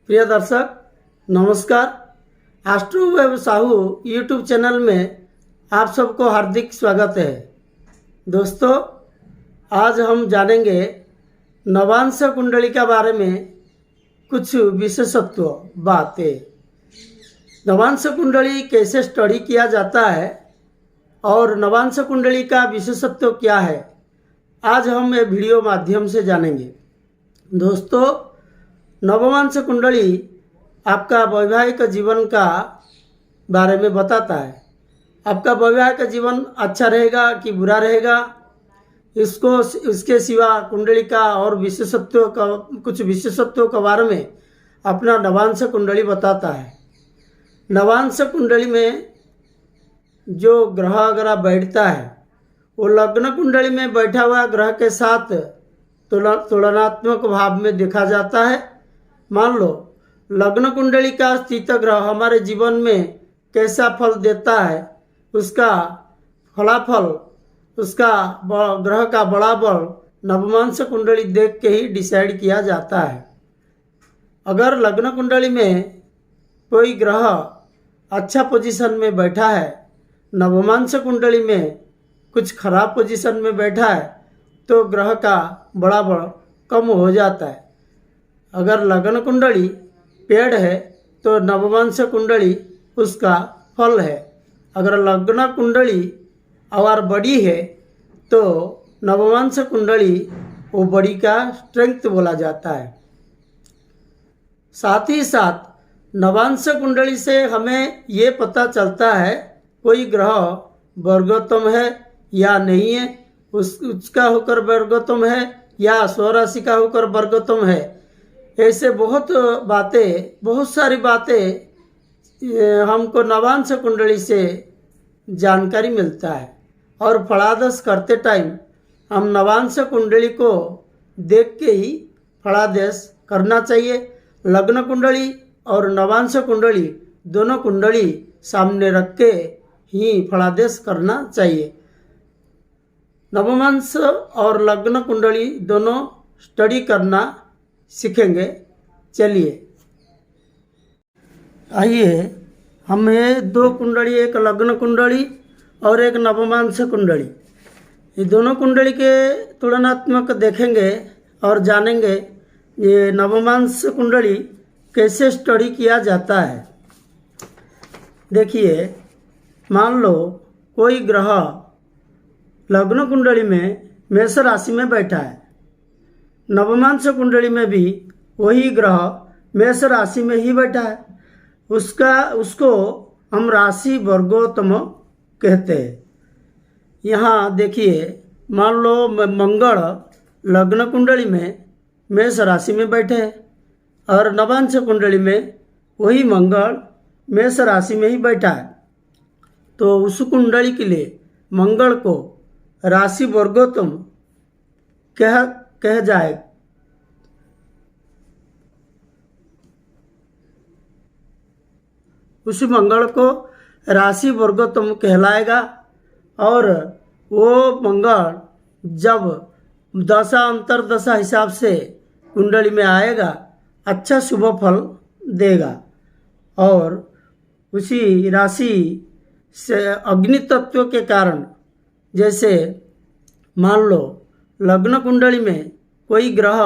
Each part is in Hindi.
प्रिय दर्शक नमस्कार। Astro web Sahu YouTube channel में आप सबको हार्दिक स्वागत है। दोस्तों, आज हम जानेंगे नवांश कुंडली के बारे में कुछ विशेषत्व बातें। नवांश कुंडली कैसे स्टडी किया जाता है और नवांश कुंडली का विशेषत्व क्या है, आज हम ये वीडियो माध्यम से जानेंगे। दोस्तों, नवमांश कुंडली आपका वैवाहिक जीवन का बारे में बताता है। आपका वैवाहिक जीवन अच्छा रहेगा कि बुरा रहेगा, इसके सिवा कुंडली का और विशेषत्व का कुछ विशेषत्वों के बारे में अपना नवांश कुंडली बताता है। नवांश कुंडली में जो ग्रह अगर बैठता है वो लग्न कुंडली में बैठा हुआ ग्रह के साथ तुलनात्मक भाव में देखा जाता है। मान लो लग्न कुंडली का स्थित ग्रह हमारे जीवन में कैसा फल देता है, उसका फलाफल, उसका ग्रह का बड़ा बल नवमांश कुंडली देख के ही डिसाइड किया जाता है। अगर लग्न कुंडली में कोई ग्रह अच्छा पोजीशन में बैठा है, नवमांश कुंडली में कुछ खराब पोजीशन में बैठा है, तो ग्रह का बड़ा बल कम हो जाता है। अगर लग्न कुंडली पेड़ है तो नवमांश कुंडली उसका फल है। अगर लग्न कुंडली और बड़ी है तो नवमांश कुंडली वो बड़ी का स्ट्रेंथ बोला जाता है। साथ ही साथ नवांश कुंडली से हमें ये पता चलता है कोई ग्रह वर्गोत्तम है या नहीं है, उसका होकर वर्गोत्तम है या स्वराशि का होकर वर्गोत्तम है। ऐसे बहुत सारी बातें हमको नवांश कुंडली से जानकारी मिलता है। और फलादेश करते टाइम हम नवांश कुंडली को देख के ही फलादेश करना चाहिए। लग्न कुंडली और नवांश कुंडली दोनों कुंडली सामने रख के ही फलादेश करना चाहिए। नवमांश और लग्न कुंडली दोनों स्टडी करना सीखेंगे। चलिए आइए, हमें दो कुंडली, एक लग्न कुंडली और एक नवमांश कुंडली, ये दोनों कुंडली के तुलनात्मक देखेंगे और जानेंगे ये नवमांश कुंडली कैसे स्टडी किया जाता है। देखिए, मान लो कोई ग्रह लग्न कुंडली में मेष राशि में बैठा है, नवमांश कुंडली में भी वही ग्रह मेष राशि में ही बैठा है, उसको हम राशि वर्गोत्तम कहते हैं। यहाँ देखिए, मान लो मंगल लग्न कुंडली में मेष राशि में बैठे हैं और नवांश कुंडली में वही मंगल मेष राशि में ही बैठा है, तो उस कुंडली के लिए मंगल को राशि वर्गोत्तम कह जाए। उस मंगल को राशि वर्गोत्तम कहलाएगा। और वो मंगल जब दशा अंतरदशा हिसाब से कुंडली में आएगा, अच्छा शुभ फल देगा। और उसी राशि से अग्नि तत्व के कारण, जैसे मान लो लग्न कुंडली में कोई ग्रह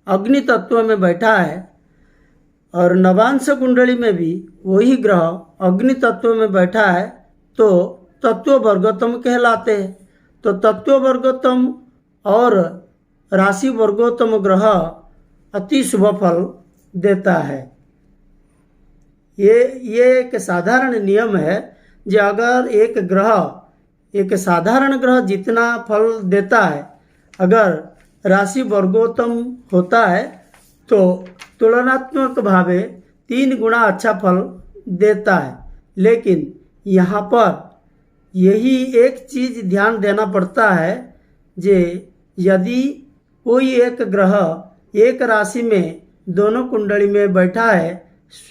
अग्नि तत्व में बैठा है और नवांश कुंडली में भी वही ग्रह अग्नि तत्व में बैठा है, तो तत्व वर्गोत्तम कहलाते हैं। तो तत्व वर्गोत्तम और राशि वर्गोत्तम ग्रह अति शुभ फल देता है। ये एक साधारण नियम है जो अगर एक साधारण ग्रह जितना फल देता है, अगर राशि वर्गोत्तम होता है तो तुलनात्मक भावे 3 गुना अच्छा फल देता है। लेकिन यहाँ पर यही एक चीज़ ध्यान देना पड़ता है, जे यदि कोई एक ग्रह एक राशि में दोनों कुंडली में बैठा है,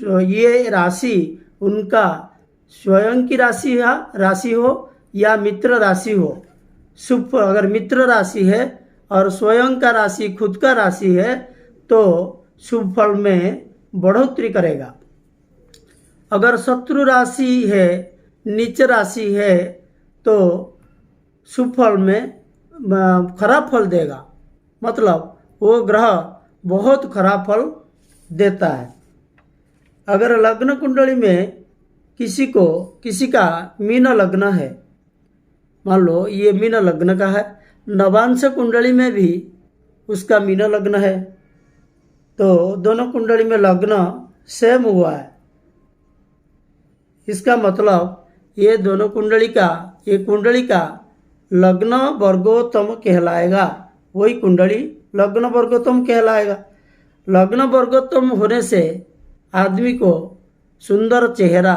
ये राशि उनका स्वयं की राशि हो या मित्र राशि हो। शुभ अगर मित्र राशि है और स्वयं का राशि खुद का राशि है तो शुभ फल में बढ़ोतरी करेगा। अगर शत्रु राशि है, नीच राशि है, तो शुभ फल में खराब फल देगा, मतलब वो ग्रह बहुत खराब फल देता है। अगर लग्न कुंडली में किसी का मीन लग्न है, मान लो ये मीन लग्न का है, नवांश कुंडली में भी उसका मीन लग्न है, तो दोनों कुंडली में लग्न सेम हुआ है। इसका मतलब ये दोनों कुंडली का, ये कुंडली का लग्न वर्गोत्तम कहलाएगा, वही कुंडली लग्न वर्गोत्तम कहलाएगा। लग्न वर्गोत्तम होने से आदमी को सुंदर चेहरा,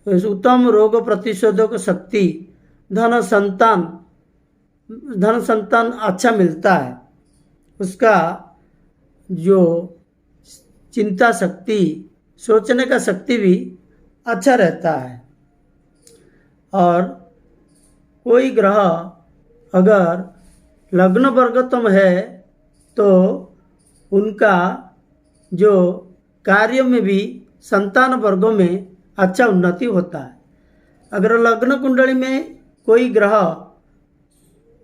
उत्तम रोग प्रतिशोधक शक्ति, धन संतान अच्छा मिलता है। उसका जो चिंता शक्ति, सोचने का शक्ति भी अच्छा रहता है। और कोई ग्रह अगर लग्न वर्गोत्तम है तो उनका जो कार्य में भी संतान वर्गों में अच्छा उन्नति होता है। अगर लग्न कुंडली में कोई ग्रह,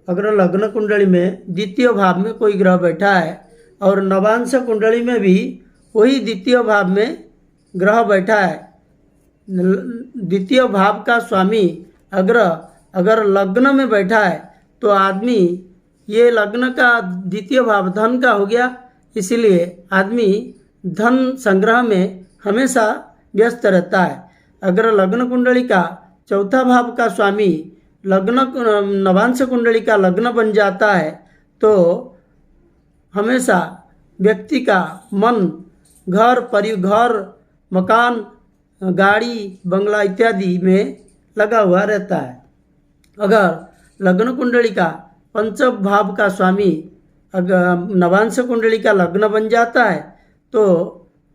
अगर लग्न कुंडली में द्वितीय भाव में कोई ग्रह बैठा है और नवांश कुंडली में भी वही द्वितीय भाव में ग्रह बैठा है, द्वितीय भाव का स्वामी अगर लग्न में बैठा है तो आदमी, ये लग्न का द्वितीय भाव धन का हो गया, इसीलिए आदमी धन संग्रह में हमेशा व्यस्त रहता है। अगर लग्न कुंडली का चौथा भाव का स्वामी नवांश कुंडली का लग्न बन जाता है तो हमेशा व्यक्ति का मन घर मकान, गाड़ी, बंगला इत्यादि में लगा हुआ रहता है। अगर लग्न कुंडली का पंचम भाव का स्वामी अगर नवांश कुंडली का लग्न बन जाता है तो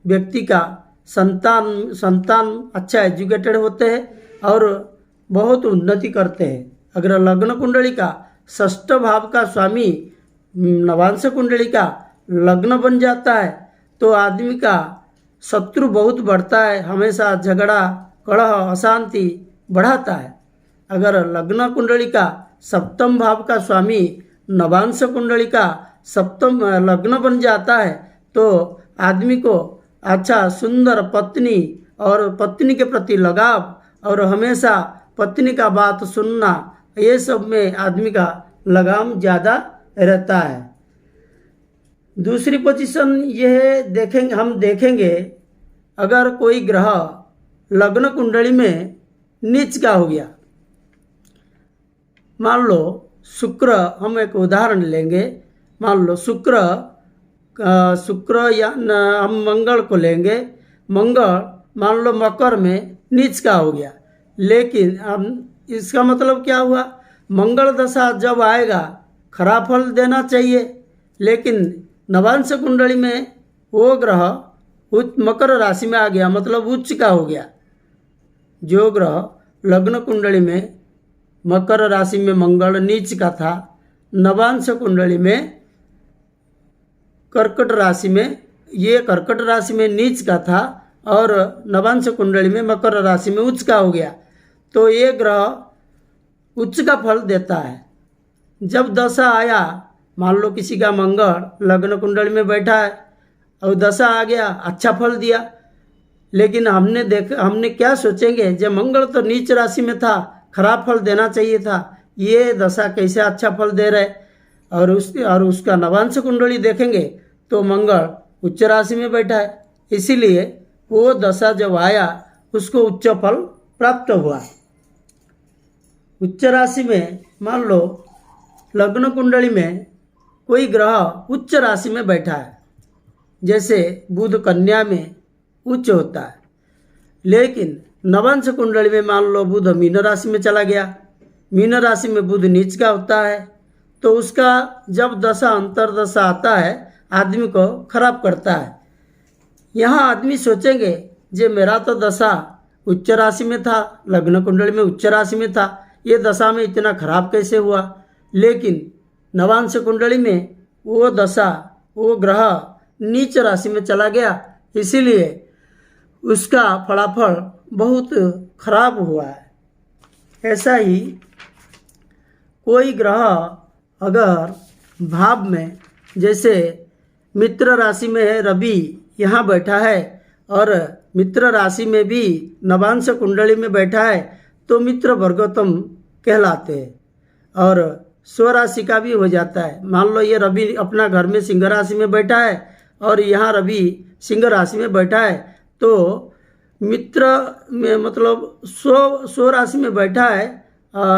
व्यक्ति का संतान अच्छा एजुकेटेड होते हैं और बहुत उन्नति करते हैं। अगर लग्न कुंडली का षष्ठ भाव का स्वामी नवांश कुंडली का लग्न बन जाता है तो आदमी का शत्रु बहुत बढ़ता है, हमेशा झगड़ा, कलह, अशांति बढ़ाता है। अगर लग्न कुंडली का सप्तम भाव का स्वामी नवांश कुंडली का सप्तम लग्न बन जाता है तो आदमी को अच्छा सुंदर पत्नी और पत्नी के प्रति लगाव और हमेशा पत्नी का बात सुनना, ये सब में आदमी का लगाम ज़्यादा रहता है। दूसरी पोजीशन यह हम देखेंगे अगर कोई ग्रह लग्न कुंडली में नीच का हो गया, मान लो शुक्र, हम एक उदाहरण लेंगे, मान लो शुक्र या हम मंगल को लेंगे, मंगल मान लो मकर में नीच का हो गया, लेकिन हम इसका मतलब क्या हुआ, मंगल दशा जब आएगा खराब फल देना चाहिए, लेकिन नवांश कुंडली में वो ग्रह मकर राशि में आ गया, मतलब उच्च का हो गया। जो ग्रह लग्न कुंडली में मकर राशि में मंगल नीच का था, नवांश कुंडली में कर्कट राशि में, ये कर्कट राशि में नीच का था और नवांश कुंडली में मकर राशि में उच्च का हो गया, तो ये ग्रह उच्च का फल देता है। जब दशा आया, मान लो किसी का मंगल लग्न कुंडली में बैठा है और दशा आ गया, अच्छा फल दिया, लेकिन हमने क्या सोचेंगे, जब मंगल तो नीच राशि में था, खराब फल देना चाहिए था, ये दशा कैसे अच्छा फल दे रहे, और उसका नवांश कुंडली देखेंगे तो मंगल उच्च राशि में बैठा है, इसीलिए वो दशा जब आया उसको उच्च फल प्राप्त हुआ। उच्च राशि में मान लो लग्न कुंडली में कोई ग्रह उच्च राशि में बैठा है, जैसे बुध कन्या में उच्च होता है, लेकिन नवांश कुंडली में मान लो बुध मीन राशि में चला गया, मीन राशि में बुध नीच का होता है, तो उसका जब दशा अंतरदशा आता है आदमी को खराब करता है। यहाँ आदमी सोचेंगे जे मेरा तो दशा उच्च राशि में था, लग्न कुंडली में उच्च राशि में था, ये दशा में इतना खराब कैसे हुआ, लेकिन नवांश कुंडली में वो दशा, वो ग्रह नीच राशि में चला गया, इसीलिए उसका फलाफल बहुत खराब हुआ है। ऐसा ही कोई ग्रह अगर भाव में, जैसे मित्र राशि में है रवि यहाँ बैठा है और मित्र राशि में भी नवांश कुंडली में बैठा है, तो मित्र वर्गोत्तम कहलाते हैं और स्वराशि का भी हो जाता है। मान लो ये रवि अपना घर में सिंह राशि में बैठा है और यहाँ रवि सिंह राशि में बैठा है, तो मित्र में मतलब स्व राशि में बैठा है,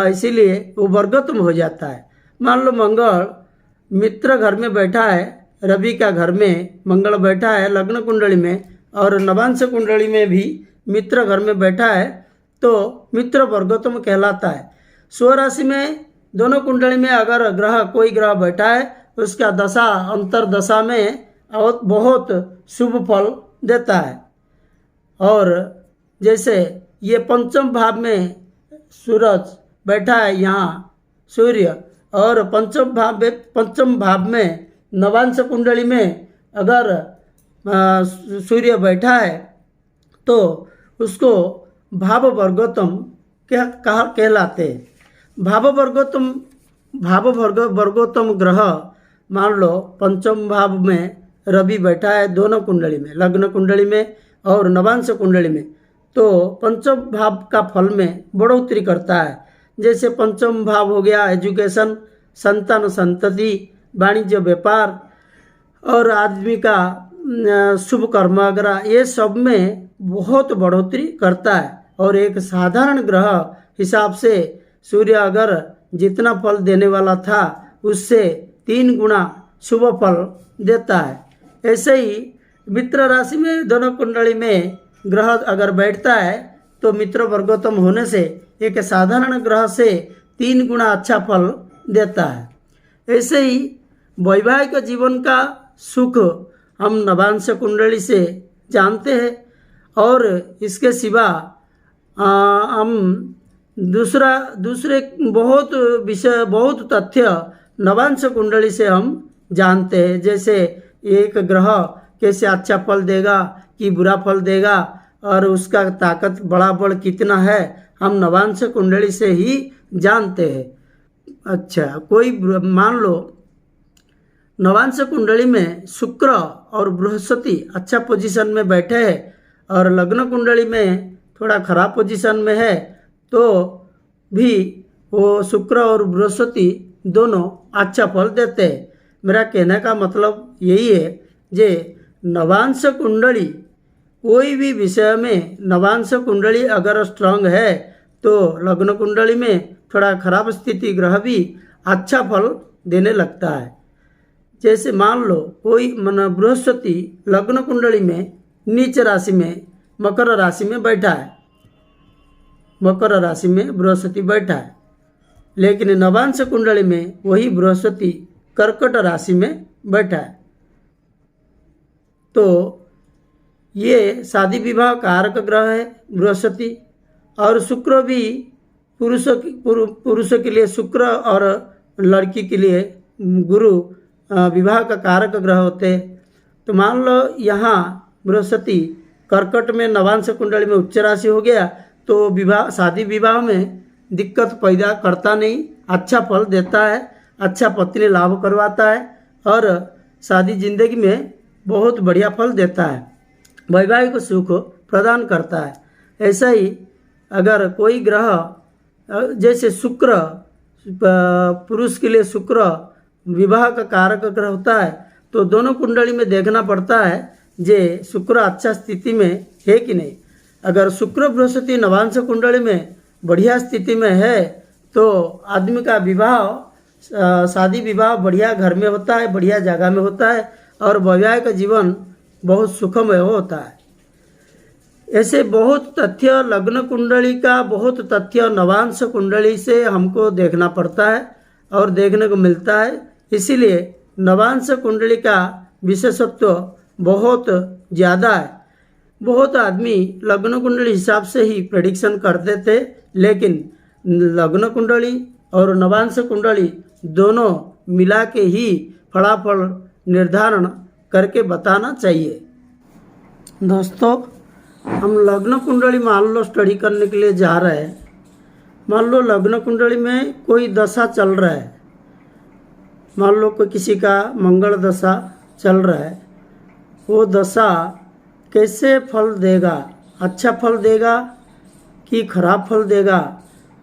इसीलिए वो वर्गोत्तम हो जाता है। मान लो मंगल मित्र घर में बैठा है, रवि का घर में मंगल बैठा है लग्न कुंडली में और नवांश कुंडली में भी मित्र घर में बैठा है, तो मित्र वर्गोत्तम कहलाता है। स्वराशि में दोनों कुंडली में अगर कोई ग्रह बैठा है, उसका दशा अंतर दशा में बहुत शुभ फल देता है। और जैसे ये पंचम भाव में सूरज बैठा है यहाँ सूर्य, और पंचम भाव में नवांश कुंडली में अगर सूर्य बैठा है, तो उसको भाव वर्गोत्तम कहलाते हैं। भाव वर्गोत्तम ग्रह मान लो पंचम भाव में रवि बैठा है दोनों कुंडली में, लग्न कुंडली में और नवांश कुंडली में, तो पंचम भाव का फल में बढ़ोतरी करता है। जैसे पंचम भाव हो गया एजुकेशन, संतान संतति, वाणिज्य व्यापार और आदमी का शुभ कर्म वगैरह, ये सब में बहुत बढ़ोतरी करता है। और एक साधारण ग्रह हिसाब से सूर्य अगर जितना फल देने वाला था उससे 3 गुना शुभ फल देता है। ऐसे ही मित्र राशि में दोनों कुंडली में ग्रह अगर बैठता है, तो मित्र वर्गोत्तम होने से एक साधारण ग्रह से 3 गुना अच्छा फल देता है। ऐसे ही वैवाहिक जीवन का सुख हम नवांश कुंडली से जानते हैं, और इसके सिवा हम दूसरे बहुत तथ्य नवांश कुंडली से हम जानते हैं। जैसे एक ग्रह कैसे अच्छा फल देगा कि बुरा फल देगा, और उसका ताकत बड़ा बड़ कितना है, हम नवांश कुंडली से ही जानते हैं। अच्छा, कोई मान लो नवांश कुंडली में शुक्र और बृहस्पति अच्छा पोजीशन में बैठे हैं और लग्न कुंडली में थोड़ा खराब पोजीशन में है, तो भी वो शुक्र और बृहस्पति दोनों अच्छा फल देते हैं। मेरा कहने का मतलब यही है, जे नवांश कुंडली कोई भी विषय में नवांश कुंडली अगर स्ट्रांग है, तो लग्न कुंडली में थोड़ा खराब स्थिति ग्रह भी अच्छा फल देने लगता है। जैसे मान लो कोई बृहस्पति लग्न कुंडली में नीच राशि में मकर राशि में बैठा है, मकर राशि में बृहस्पति बैठा है, लेकिन नवांश कुंडली में वही बृहस्पति कर्कट राशि में बैठा है, तो ये शादी विवाह कारक ग्रह है बृहस्पति। और शुक्र भी पुरुषों के लिए शुक्र और लड़की के लिए गुरु विवाह का कारक ग्रह होते हैं। तो मान लो यहाँ बृहस्पति कर्कट में नवांश कुंडली में उच्च राशि हो गया, तो शादी विवाह में दिक्कत पैदा करता नहीं, अच्छा फल देता है, अच्छा पत्नी लाभ करवाता है और शादी जिंदगी में बहुत बढ़िया फल देता है, वैवाहिक सुख प्रदान करता है। ऐसा ही अगर कोई ग्रह जैसे शुक्र, पुरुष के लिए शुक्र विवाह का कारक ग्रह होता है, तो दोनों कुंडली में देखना पड़ता है जे शुक्र अच्छा स्थिति में है कि नहीं। अगर शुक्र बृहस्पति नवांश कुंडली में बढ़िया स्थिति में है, तो आदमी का विवाह शादी विवाह बढ़िया घर में होता है, बढ़िया जगह में होता है और वैवाहिक जीवन बहुत सुखमय होता है। ऐसे बहुत तथ्य लग्न कुंडली का, बहुत तथ्य नवांश कुंडली से हमको देखना पड़ता है और देखने को मिलता है। इसीलिए नवांश कुंडली का विशेषत्व बहुत ज़्यादा है। बहुत आदमी लग्न कुंडली हिसाब से ही प्रेडिक्शन करते थे, लेकिन लग्न कुंडली और नवांश कुंडली दोनों मिला के ही फलाफल निर्धारण करके बताना चाहिए। दोस्तों, हम लग्न कुंडली मान लो स्टडी करने के लिए जा रहे हैं। मान लो लग्न कुंडली में कोई दशा चल रहा है, मान लो कोई किसी का मंगल दशा चल रहा है। वो दशा कैसे फल देगा, अच्छा फल देगा कि खराब फल देगा,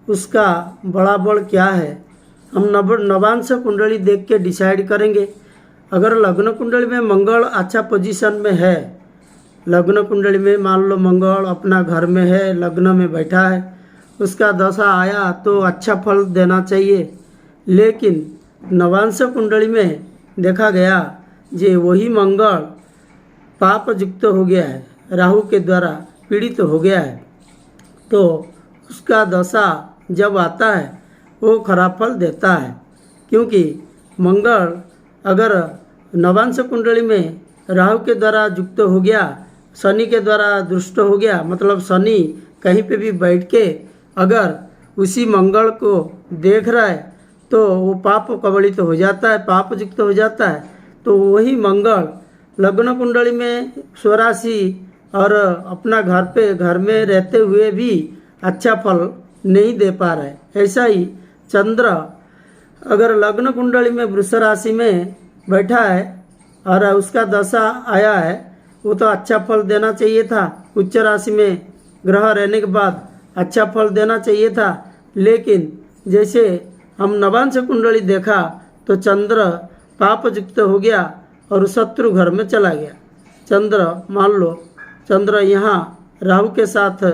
उसका बड़ा बड़ क्या है, हम नवांश कुंडली देख के डिसाइड करेंगे। अगर लग्न कुंडली में मंगल अच्छा पोजीशन में है, लग्न कुंडली में मान लो मंगल अपना घर में है, लग्न में बैठा है, उसका दशा आया तो अच्छा फल देना चाहिए। लेकिन नवांश कुंडली में देखा गया जे वही मंगल पाप युक्त हो गया है, राहु के द्वारा पीड़ित हो गया है, तो उसका दशा जब आता है वो खराब फल देता है। क्योंकि मंगल अगर नवांश कुंडली में राहु के द्वारा युक्त हो गया, शनि के द्वारा दुष्ट हो गया, मतलब शनि कहीं पे भी बैठ के अगर उसी मंगल को देख रहा है तो वो पाप कबलित तो हो जाता है, पाप युक्त हो जाता है। तो वही मंगल लग्न कुंडली में स्वराशि और अपना घर में रहते हुए भी अच्छा फल नहीं दे पा रहा है। ऐसा ही चंद्र अगर लग्न कुंडली में वृष राशि में बैठा है और उसका दशा आया है, वो तो अच्छा फल देना चाहिए था, उच्च राशि में ग्रह रहने के बाद अच्छा फल देना चाहिए था। लेकिन जैसे हम नवांश कुंडली देखा तो चंद्र पाप युक्त हो गया और शत्रु घर में चला गया। चंद्र मान लो चंद्र यहाँ राहु के साथ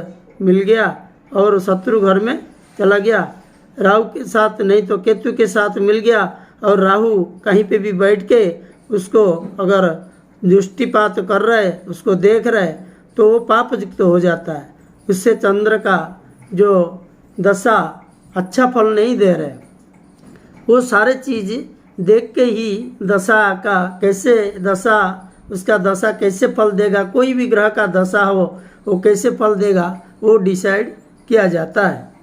मिल गया और शत्रु घर में चला गया, राहु के साथ नहीं तो केतु के साथ मिल गया, और राहु कहीं पे भी बैठ के उसको अगर दृष्टिपात कर रहे, उसको देख रहे, तो वो पाप युक्त हो जाता है। उससे चंद्र का जो दशा अच्छा फल नहीं दे रहे। वो सारे चीज़ देख के ही दशा का कैसे दशा उसका दशा कैसे फल देगा, कोई भी ग्रह का दशा हो वो कैसे फल देगा वो डिसाइड किया जाता है।